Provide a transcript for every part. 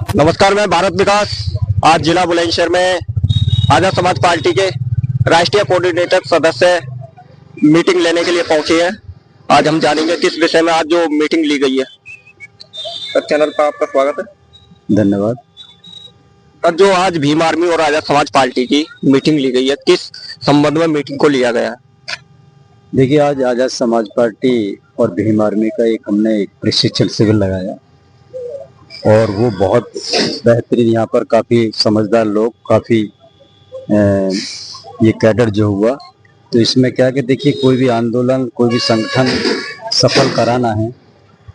नमस्कार, मैं भारत विकास आज जिला बुलंदशहर में आजाद समाज पार्टी के राष्ट्रीय कोऑर्डिनेटर सदस्य मीटिंग लेने के लिए पहुंचे हैं। आज हम जानेंगे किस विषय में आज जो मीटिंग ली गई है। सर, चैनल पर आपका स्वागत है। धन्यवाद। सर, जो आज भीम आर्मी और आजाद समाज पार्टी की मीटिंग ली गई है, किस संबंध में मीटिंग को लिया गया है? देखिए, आज आजाद समाज पार्टी और भीम आर्मी का हमने एक प्रशिक्षण शिविर लगाया और वो बहुत बेहतरीन। यहाँ पर काफ़ी समझदार लोग, काफ़ी ये कैडर जो हुआ, तो इसमें क्या कि देखिए, कोई भी आंदोलन, कोई भी संगठन सफल कराना है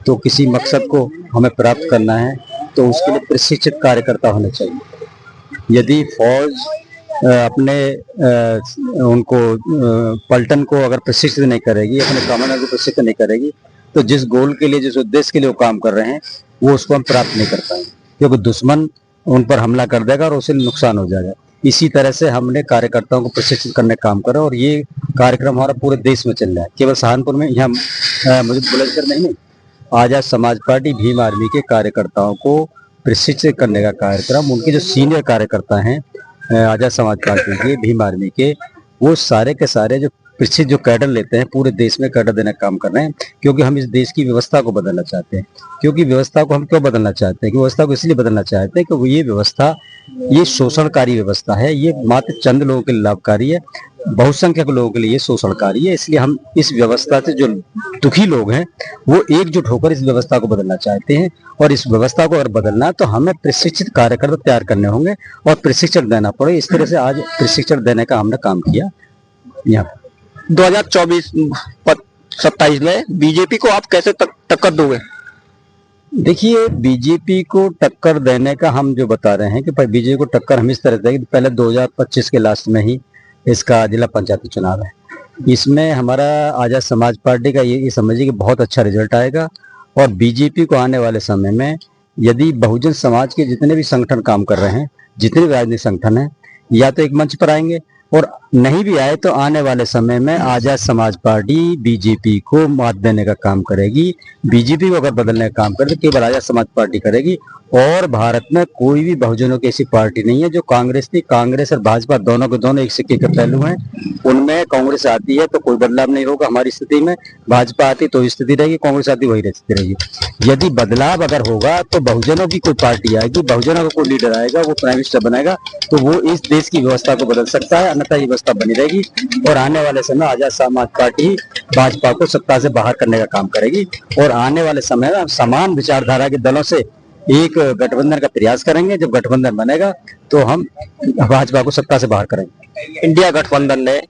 तो किसी मकसद को हमें प्राप्त करना है तो उसके लिए प्रशिक्षित कार्यकर्ता होने चाहिए। यदि फौज अपने उनको पलटन को अगर प्रशिक्षित नहीं करेगी, अपने कमांडर को प्रशिक्षित नहीं करेगी, तो जिस गोल के लिए, जिस उद्देश्य के लिए वो काम कर रहे हैं, वो उसको हम प्राप्त नहीं कर पाएंगे, क्योंकि दुश्मन उन पर हमला कर देगा और उससे नुकसान हो जाएगा। इसी तरह से हमने कार्यकर्ताओं को प्रशिक्षित करने का काम करा और ये कार्यक्रम हमारा पूरे देश में चल रहा है। केवल सहारनपुर में, यहाँ मुझे बुलंदशहर नहीं, आजाद समाज पार्टी भीम आर्मी के कार्यकर्ताओं को प्रशिक्षित करने का कार्यक्रम, उनके जो सीनियर कार्यकर्ता हैं आजाद समाज पार्टी के, भीम आर्मी के, वो सारे के सारे जो प्रशिक्षित जो कैडर लेते हैं, पूरे देश में कैडर देने का काम कर रहे हैं, क्योंकि हम इस देश की व्यवस्था को बदलना चाहते हैं। क्योंकि व्यवस्था को हम क्यों बदलना चाहते हैं? कि व्यवस्था को इसलिए बदलना चाहते हैं क्योंकि ये व्यवस्था, ये शोषणकारी व्यवस्था है। ये मात्र चंद लोगों के लिए लाभकारी है, बहुसंख्यक लोगों के लिए ये शोषणकारी है। इसलिए हम इस व्यवस्था से जो दुखी लोग हैं वो एकजुट होकर इस व्यवस्था को बदलना चाहते हैं। और इस व्यवस्था को अगर बदलना है तो हमें प्रशिक्षित कार्यकर्ता तैयार करने होंगे और प्रशिक्षण देना पड़े। इस तरह से आज प्रशिक्षण देने का हमने काम किया। यहाँ 2024-27 में बीजेपी को आप कैसे टक्कर दोगे? देखिए, बीजेपी को टक्कर देने का हम जो बता रहे हैं कि बीजेपी को टक्कर हम इस तरह देंगे। पहले 2025 के लास्ट में ही इसका जिला पंचायती चुनाव है। इसमें हमारा आजाद समाज पार्टी का ये समझिए कि बहुत अच्छा रिजल्ट आएगा। और बीजेपी को आने वाले समय में, यदि बहुजन समाज के जितने भी संगठन काम कर रहे हैं, जितने भी राजनीतिक संगठन हैं, या तो एक मंच पर आएंगे, और नहीं भी आए तो आने वाले समय में आजाद समाज पार्टी बीजेपी को मात देने का काम करेगी। बीजेपी को अगर बदलने का काम करे तो केवल आजाद समाज पार्टी करेगी। और भारत में कोई भी बहुजनों की ऐसी पार्टी नहीं है जो कांग्रेस थी। कांग्रेस और भाजपा दोनों के दोनों एक सिक्के के पहलू हैं। उनमें कांग्रेस आती है तो कोई बदलाव नहीं होगा हमारी स्थिति में, भाजपा आती तो स्थिति रहेगी, कांग्रेस आती वही स्थिति रहेगी। यदि बदलाव अगर होगा तो बहुजनों की कोई पार्टी आएगी, बहुजनों का कोई लीडर आएगा, वो प्राइम मिनिस्टर बनेगा, तो वो इस देश की व्यवस्था को बदल सकता है, अन्यथा ये व्यवस्था बनी रहेगी। और आने वाले समय आजाद समाज पार्टी भाजपा को सत्ता से बाहर करने का काम करेगी। और आने वाले समय में समान विचारधारा के दलों से एक गठबंधन का प्रयास करेंगे। जब गठबंधन बनेगा तो हम भाजपा को सत्ता से बाहर करेंगे। इंडिया गठबंधन ने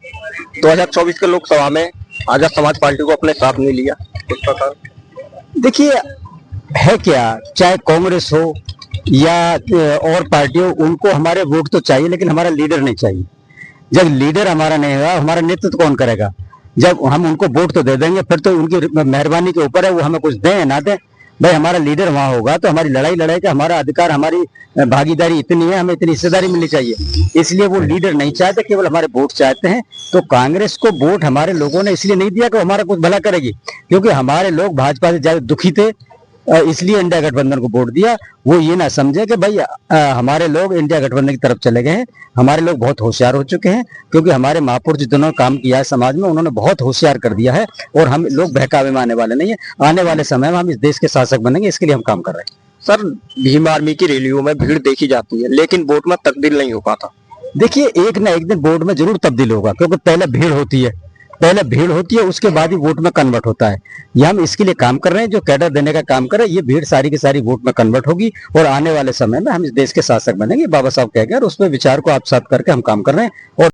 2024 के लोकसभा में आजाद समाज पार्टी को अपने साथ नहीं लिया, कुछ पता? देखिए, है क्या, चाहे कांग्रेस हो या और पार्टी हो, उनको हमारे वोट तो चाहिए, लेकिन हमारा लीडर नहीं चाहिए। जब लीडर हमारा नहीं होगा, हमारा नेतृत्व कौन करेगा? जब हम उनको वोट तो दे देंगे, फिर तो उनकी मेहरबानी के ऊपर है, वो हमें कुछ दें या ना दें। भाई, हमारा लीडर वहां होगा तो हमारी लड़ाई का हमारा अधिकार, हमारी भागीदारी इतनी है, हमें इतनी हिस्सेदारी मिलनी चाहिए। इसलिए वो लीडर नहीं चाहते, केवल हमारे वोट चाहते हैं। तो कांग्रेस को वोट हमारे लोगों ने इसलिए नहीं दिया कि हमारा कुछ भला करेगी, क्योंकि हमारे लोग भाजपा से ज्यादा दुखी थे, इसलिए इंडिया गठबंधन को वोट दिया। वो ये ना समझे कि भाई हमारे लोग इंडिया गठबंधन की तरफ चले गए हैं। हमारे लोग बहुत होशियार हो चुके हैं, क्योंकि हमारे महापुरुष जिन्होंने काम किया है समाज में, उन्होंने बहुत होशियार कर दिया है। और हम लोग बहकावे में आने वाले नहीं है। आने वाले समय में हम इस देश के शासक बनेंगे, इसके लिए हम काम कर रहे हैं। सर, भीम आर्मी की रैलियों में भीड़ देखी जाती है, लेकिन वोट में तब्दील नहीं हो पाता। देखिए, एक ना एक दिन वोट में जरूर तब्दील होगा, क्योंकि पहले भीड़ होती है, उसके बाद ही वोट में कन्वर्ट होता है। ये हम इसके लिए काम कर रहे हैं, जो कैडर देने का काम कर रहे हैं। ये भीड़ सारी की सारी वोट में कन्वर्ट होगी और आने वाले समय में हम इस देश के शासक बनेंगे, बाबा साहब कह गए, और उस पर विचार को आत्मसात करके हम काम कर रहे हैं। और